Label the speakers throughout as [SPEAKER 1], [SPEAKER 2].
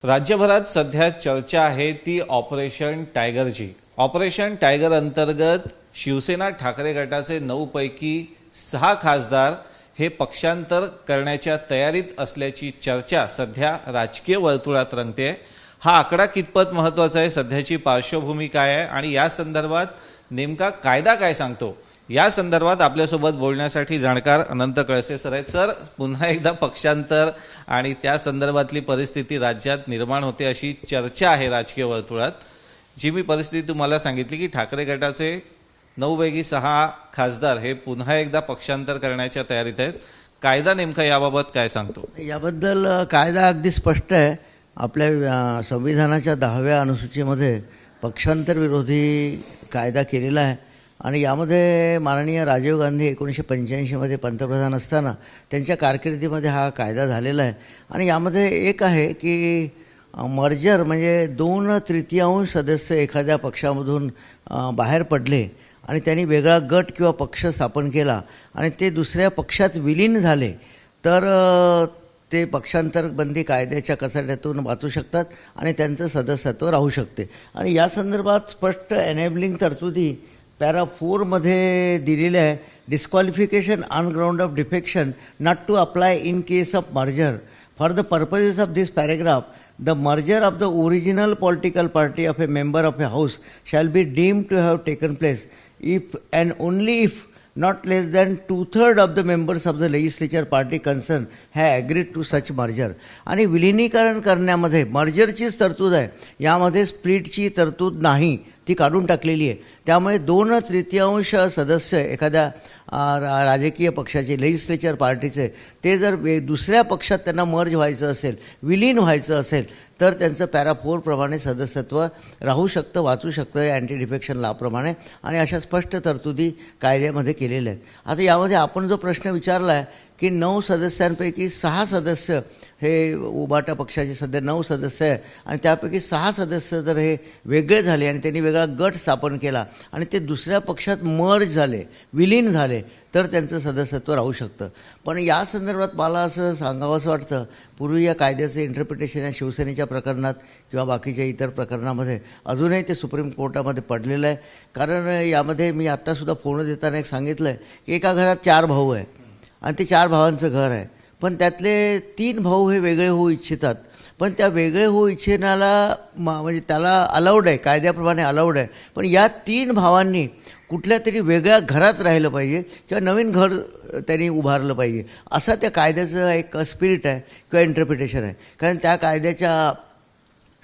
[SPEAKER 1] राज्यभरात सध्या चर्चा आहे ती ऑपरेशन टायगरची। ऑपरेशन टायगर अंतर्गत शिवसेना ठाकरे गटाचे 9 पैकी 6 खासदार हे पक्षांतर करण्याच्या तयारीत असल्याची चर्चा सध्या राजकीय वर्तुळात रंगते। हा आकडा कितपत महत्त्वाचा आहे, सध्याची पार्श्वभूमी काय आहे आणि या संदर्भात नेमका कायदा काय सांगतो, या संदर्भात आपल्यासोबत बोलण्यासाठी जाणकार अनंत कळसे सर आहेत। सर, पुन्हा एकदा पक्षांतर आणि त्या संदर्भातली परिस्थिती राज्यात निर्माण होते अशी चर्चा आहे राजकीय वर्तुळात। जी मी परिस्थिती तुम्हाला सांगितली की ठाकरे गटाचे 9 पैकी 6 खासदार हे पुन्हा एकदा पक्षांतर करण्याच्या तयारीत आहेत। कायदा नेमका याबाबत काय सांगतो?
[SPEAKER 2] याबद्दल कायदा अगदी स्पष्ट आहे। आपल्या संविधानाच्या 10व्या अनुसूचीमध्ये पक्षांतर विरोधी कायदा केलेला आहे आणि यामध्ये माननीय राजीव गांधी 1985 मध्ये पंतप्रधान असताना त्यांच्या कारकिर्दीमध्ये हा कायदा झालेला आहे। आणि यामध्ये एक आहे की मर्जर म्हणजे 2/3 सदस्य एखाद्या पक्षामधून बाहेर पडले आणि त्यांनी वेगळा गट किंवा पक्ष स्थापन केला आणि ते दुसऱ्या पक्षात विलीन झाले तर ते पक्षांतर बंदी कायद्याच्या कचाट्यातून वाचू शकतात आणि त्यांचं सदस्यत्व राहू शकते। आणि या संदर्भात स्पष्ट एनेबलिंग तरतुदी पॅरा 4 मध्ये दिलेले आहे। Disqualification on ground of defection not to apply in case of merger for the purposes of this paragraph the merger of the original political party of a member of a house shall be deemed to have taken place if and only if not less than 2/3 of the members of the legislature party concerned have agreed to such merger। आणि विलिनीकरण करण्यामध्ये मर्जरचीच तरतूद आहे, यामध्ये स्प्लिटची तरतूद नाही, ती काढून टाकलेली आहे। त्यामुळे 2/3 सदस्य एखाद्या राजकीय पक्षाचे लेजिस्लेचर पार्टीचे ते जर दुसऱ्या पक्षात त्यांना मर्ज व्हायचं असेल, विलीन व्हायचं असेल तर त्यांचं पॅरा 4 प्रमाणे सदस्यत्व राहू शकतं, वाचू शकतं अँटी डिफेक्शन लॉप्रमाणे। आणि अशा स्पष्ट तरतुदी कायद्यामध्ये केलेल्या आहेत। आता यामध्ये आपण जो प्रश्न विचारला आहे की 9 सदस्यांपैकी 6 सदस्य हे उबाटा पक्षाचे सध्या 9 सदस्य आहे आणि त्यापैकी 6 सदस्य जर हे वेगळे झाले आणि त्यांनी वेगळा गट स्थापन केला आणि ते दुसऱ्या पक्षात मर्ज झाले, विलीन झाले तर त्यांचं सदस्यत्व राहू शकतं। पण या संदर्भात मला असं सांगावंसं वाटतं, पूर्वी या कायद्याचं इंटरप्रिटेशन या शिवसेनेच्या प्रकरणात किंवा बाकीच्या इतर प्रकरणामध्ये अजूनही ते सुप्रीम कोर्टामध्ये पडलेलं आहे। कारण यामध्ये मी आत्तासुद्धा फोन देताना एक सांगितलं आहे की एका घरात 4 भाऊ आहे आणि ते 4 भावांचं घर आहे, पण त्यातले 3 भाऊ हे वेगळे होऊ इच्छितात, पण त्या वेगळे होऊ इच्छेनाला म्हणजे त्याला अलाउड आहे, कायद्याप्रमाणे अलाउड आहे। पण या 3 भावांनी कुठल्या तरी वेगळ्या घरात राहिलं पाहिजे किंवा नवीन घर त्यांनी उभारलं पाहिजे, असा त्या कायद्याचं एक स्पिरिट आहे किंवा इंटरप्रिटेशन आहे। कारण त्या कायद्याच्या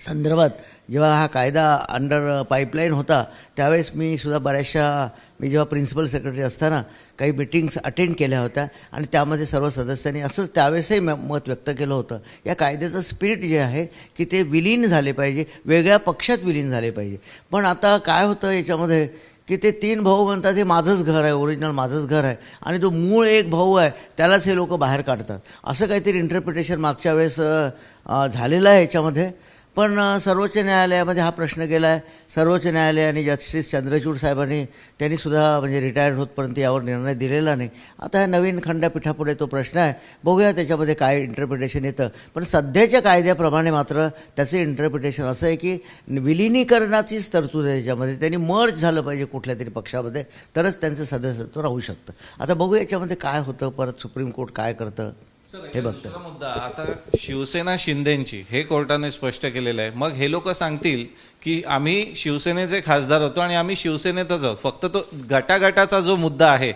[SPEAKER 2] संदर्भात जेव्हा हा कायदा अंडर पाईपलाईन होता त्यावेळेस मी सुद्धा मी जेव्हा प्रिन्सिपल सेक्रेटरी असताना काही मीटिंग्स अटेंड केल्या होत्या आणि त्यामध्ये सर्व सदस्यांनी असंच त्यावेळेसही मत व्यक्त केलं होतं। या कायद्याचं स्पिरिट जे आहे की ते विलीन झाले पाहिजे, वेगळ्या पक्षात विलीन झाले पाहिजे। पण आता काय होतं याच्यामध्ये की ते 3 भाऊ म्हणतात हे माझंच घर आहे, ओरिजिनल माझंच घर आहे, आणि जो मूळ एक भाऊ आहे त्यालाच हे लोक बाहेर काढतात, असं काहीतरी इंटरप्रिटेशन मागच्या वेळेस झालेलं आहे याच्यामध्ये। पण सर्वोच्च न्यायालयामध्ये हा प्रश्न गेला आहे। सर्वोच्च न्यायालयाने जस्टिस चंद्रचूड साहेबांनी त्यांनीसुद्धा म्हणजे रिटायर्ड होतपर्यंत यावर निर्णय दिलेला नाही। आता ह्या नवीन खंडपीठापुढे तो प्रश्न आहे, बघूया त्याच्यामध्ये काय इंटरप्रिटेशन येतं। पण सध्याच्या कायद्याप्रमाणे मात्र त्याचं इंटरप्रिटेशन असं आहे की विलिनीकरणाचीच तरतूद आहे त्याच्यामध्ये, त्यांनी मर्ज झालं पाहिजे कुठल्या तरी पक्षामध्ये तरच त्यांचं सदस्यत्व राहू शकतं। आता बघूया याच्यामध्ये काय होतं, परत सुप्रीम कोर्ट काय करतं हे बघतं।
[SPEAKER 1] दुसरा मुद्दा आता शिवसेना शिंदेची हे कोर्टाने स्पष्ट केलेलं आहे। मग हे लोक सांगतील की आम्ही शिवसेनेचे खासदार होतो आणि आम्ही शिवसेनेतच आहोत, फक्त तो गटागटाचा जो मुद्दा आहे,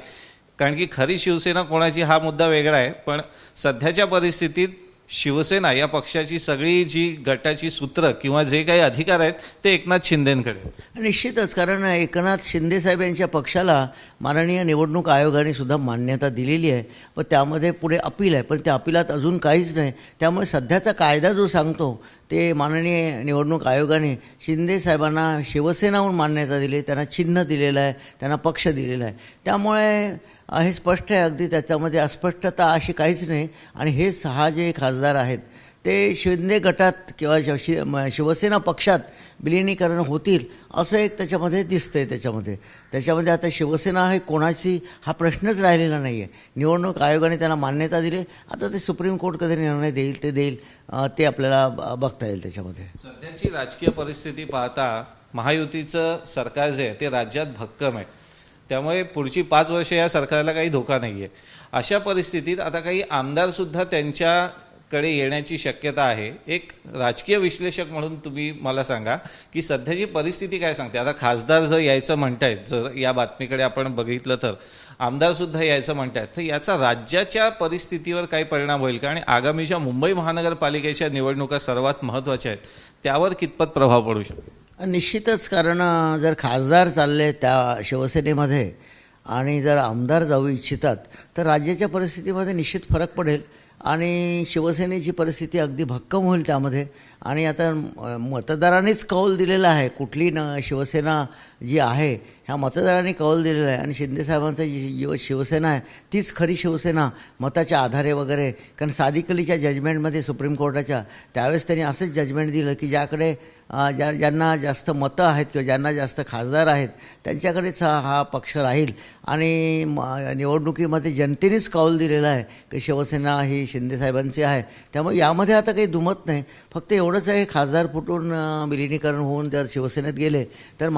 [SPEAKER 1] कारण की खरी शिवसेना कोणाची हा मुद्दा वेगळा आहे, पण सध्याच्या परिस्थितीत शिवसेना या पक्षाची सगळी जी गटाची सूत्र किंवा जे काही अधिकार आहेत ते एकनाथ शिंदेंकडे।
[SPEAKER 2] निश्चितच, कारण एकनाथ शिंदे साहेब यांच्या पक्षाला माननीय निवडणूक आयोगाने सुद्धा मान्यता दिलेली आहे, पण त्यामध्ये पुढे अपील आहे, पण त्या अपिलात अजून काहीच नाही। त्यामुळे सध्याचा कायदा जो सांगतो ते माननीय निवडणूक आयोगाने शिंदे साहेबांना शिवसेना म्हणून मान्यता दिली, त्यांना चिन्ह दिलेलं आहे, त्यांना पक्ष दिलेला आहे। त्यामुळे हे स्पष्ट आहे, अगदी त्याच्यामध्ये अस्पष्टता अशी काहीच नाही। आणि हे 6 जे खासदार आहेत ते शिंदे गटात किंवा शिवसेना पक्षात विलिनीकरण होतील असं एक त्याच्यामध्ये दिसतंय. त्याच्यामध्ये आता शिवसेना हे कोणाची हा प्रश्नच राहिलेला नाही आहे. निवडणूक आयोगाने त्यांना मान्यता दिली. आता ते सुप्रीम कोर्ट कधी निर्णय देईल ते देईल, ते आपल्याला बघता येईल. त्याच्यामध्ये
[SPEAKER 1] सध्याची राजकीय परिस्थिती पाहता महायुतीचं सरकार जे आहे ते राज्यात भक्कम आहे, त्यामुळे पुढची 5 वर्ष या सरकारला काही धोका नाही आहे. अशा परिस्थितीत आता काही आमदार सुद्धा त्यांच्याकडे येण्याची शक्यता आहे. एक राजकीय विश्लेषक म्हणून तुम्ही मला सांगा की सध्याची परिस्थिती काय सांगते. आता खासदार जर यायचं म्हणतायत, जर या बातमीकडे आपण बघितलं तर आमदार सुद्धा यायचं म्हणतायत, तर याचा राज्याच्या परिस्थितीवर काय परिणाम होईल का? आणि आगामीच्या मुंबई महानगरपालिकेच्या निवडणुका सर्वात महत्त्वाच्या आहेत, त्यावर कितपत प्रभाव पडू शकतो?
[SPEAKER 2] निश्चितच, कारण जर खासदार चालले त्या शिवसेनेमध्ये आणि जर आमदार जाऊ इच्छितात तर राज्याच्या परिस्थितीमध्ये निश्चित फरक पडेल आणि शिवसेनेची परिस्थिती अगदी भक्कम होईल त्यामध्ये. आणि आता मतदारांनीच कौल दिलेला आहे, कुठली शिवसेना जी आहे ह्या मतदारांनी कौल दिलेला आहे. आणि शिंदेसाहेबांचं जी शिवसेना आहे तीच खरी शिवसेना मताच्या आधारे वगैरे. कारण सादिकलीच्या जजमेंटमध्ये सुप्रीम कोर्टाच्या त्यावेळेस त्यांनी असंच जजमेंट दिलं की ज्याकडे ज्यांना जास्त मतं आहेत किंवा ज्यांना जास्त खासदार आहेत त्यांच्याकडेच हा पक्ष राहील. आणि निवडणुकीमध्ये जनतेनेच कौल दिलेला आहे की शिवसेना ही शिंदेसाहेबांची आहे. त्यामुळे यामध्ये आता काही दुमत नाही. फक्त एवढंच आहे, खासदार फुटून विलिनीकरण होऊन जर शिवसेनेत गेले तर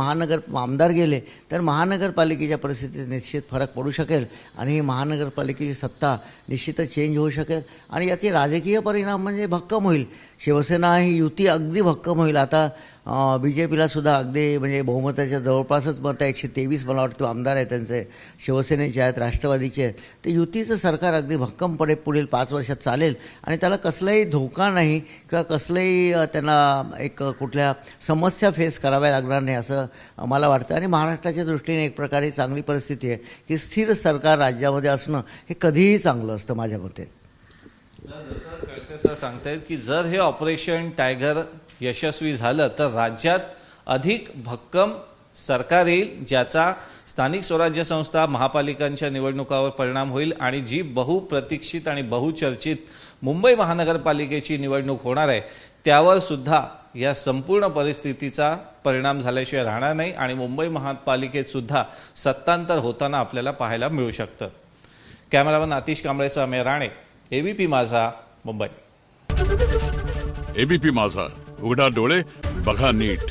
[SPEAKER 2] आमदार गेले तर महानगरपालिकेच्या परिस्थितीत निश्चित फरक पडू शकेल आणि ही महानगरपालिकेची सत्ता निश्चितच चेंज होऊ शकेल. आणि याचे राजकीय परिणाम म्हणजे भक्कम होईल. शिवसेना ही युती अगदी भक्कम होईल. आता BJPला सुद्धा अगदी म्हणजे बहुमताच्या जवळपासच मतं 123 मला वाटतं आमदार आहेत त्यांचे, शिवसेनेचे आहेत, राष्ट्रवादीचे आहेत. तर युतीचं सरकार अगदी भक्कमपणे पुढील 5 वर्षात चालेल आणि त्याला कसलाही धोका नाही किंवा कसलंही त्यांना एक कुठल्या समस्या फेस कराव्या लागणार नाही असं मला वाटतं. आणि महाराष्ट्राच्या दृष्टीने एक प्रकारे चांगली परिस्थिती आहे की स्थिर सरकार राज्यामध्ये असणं हे कधीही चांगलं असतं माझ्या मते.
[SPEAKER 1] जसं खडसे सर सांगतायत की जर हे ऑपरेशन टायगर यशस्वी झालं तर राज्यात अधिक भक्कम सरकार येईल, ज्याचा स्थानिक स्वराज्य संस्था महापालिकांच्या निवडणुकावर परिणाम होईल. आणि जी बहुप्रतीक्षित आणि बहुचर्चित मुंबई महानगरपालिकेची निवडणूक होणार आहे त्यावर सुद्धा या संपूर्ण परिस्थितीचा परिणाम झाल्याशिवाय राहणार नाही आणि मुंबई महापालिकेत सुद्धा सत्तांतर होताना आपल्याला पाहायला मिळू शकतं. कॅमेरामन आतिश कांबळेसह अमेय राणे, ABP माझा, मुंबई.
[SPEAKER 3] ABP माझा, उघडा डोळे बघा नीट.